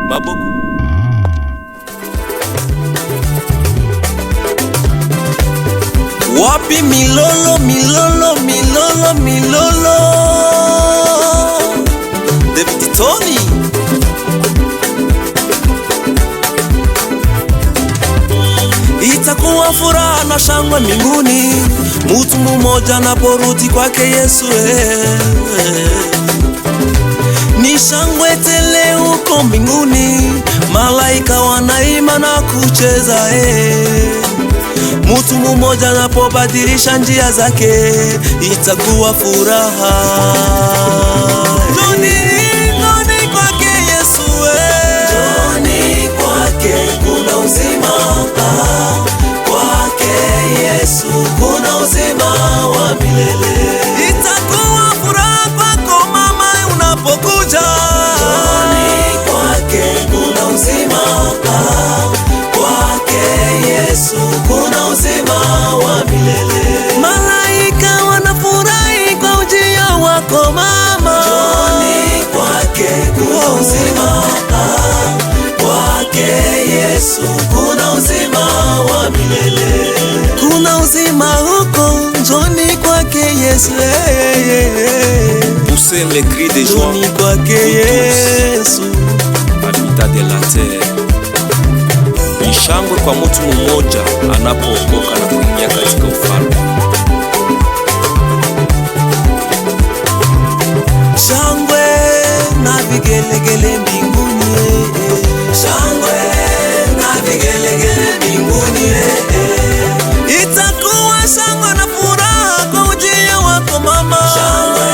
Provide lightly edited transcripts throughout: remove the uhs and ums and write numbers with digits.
Maboko. Wapi milolo, milolo, milolo, milolo? David Tony. Itakuwa furaha na shangwe mbinguni mtu mmoja anaporudi kwake Yesu. Ni shangwe tele huko mbinguni, malaika wanaimba na kucheza. Mtu mmoja anapobadilisha njia zake, itakuwa furaha. Njoni kwake Yesu, njoni kwake kuna uzima, kwake Yesu kuna uzima wa milele. Itakuwa furaha kwako mama unapokuja, njoni kwake kuna uzima, kwake Yesu kuna uzima wa milele. Malaika wanafurahi kwa ujio wako mama, njoni kwake kuna uzima, kwake Yesu kuna uzima wa milele. Kuna uzima huko, njoni kwake Yesu. Poussez les cris de joie, njoni kwake Yesu. Habitants de la terre. Ni shangwe kwa mtu mmoja anapookoka na kuingia katika ufalme. Shangwe na vigelegele mbinguni, shangwe na vigelegele mbinguni. Itakuwa shangwe na furaha kwa ujio wako mama, shangwe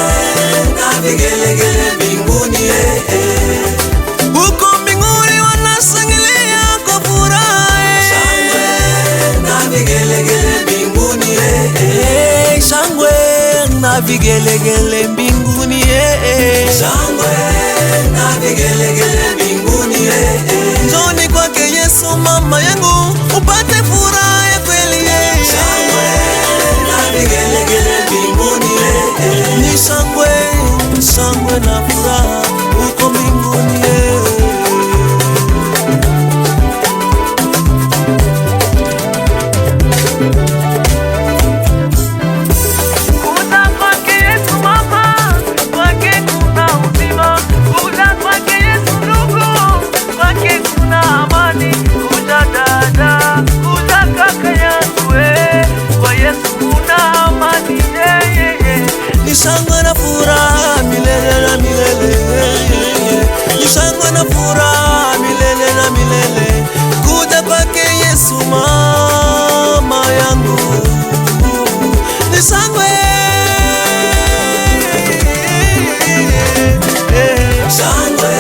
na vigelegele mbinguni. Huko mbinguni wanashangilia kwa furaha, shangwe na vigelegele mbinguni. Shangwe na vigelegele mbinguni, shangwe na vigelegele mbinguni. Njoni kwake Yesu mama yangu upate furaha ya kweli. Shangwe na vigelegele mbinguni, ni shangwe, shangwe na furaha huko mbinguni. Ni shangwe na furaha milele na milele, ni shangwe na furaha milele na milele, kuja kwake Yesu mama yangu. Ni shangwe, shangwe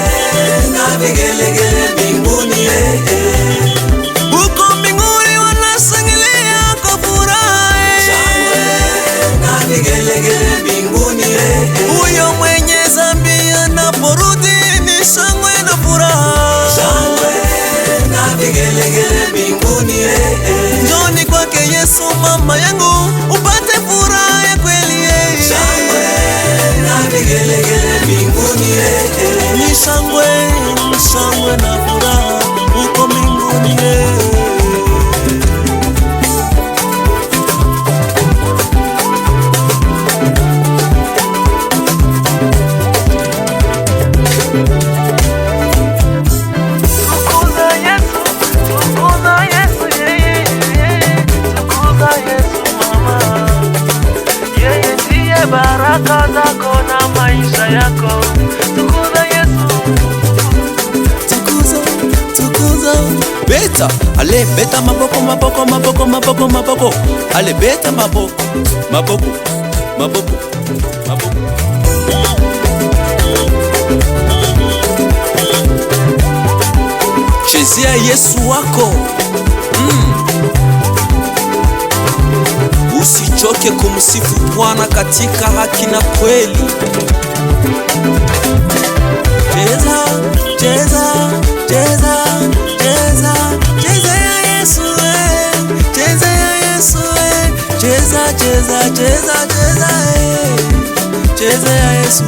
na vigelegele mbinguni. Huko mbinguni wanashangilia kwa furaha, shangwe na vigelegele mbinguni. Huyo mwenye dhambi anaporudi, ni shangwe na furaha, shangwe na vigelegele mbinguni. Njoni kwake Yesu mama yangu upate furaha ya kweli. Shangwe na vigelegele mbinguni, ni shangwe, shangwe na furaha huko mbinguni. Baraka zako na maisha yako, tukuza Yesu, tukuza, tukuza. Beta, ale beta maboko, maboko, maboko, maboko, maboko. Ale beta maboko, maboko, maboko, maboko. Chezea Yesu wako. Usichoke kumsifu Bwana katika haki na kweli. Cheza, cheza, cheza, cheza, cheza ya Yesu, cheza ya Yesu, cheza, cheza, cheza, cheza, cheza ya Yesu.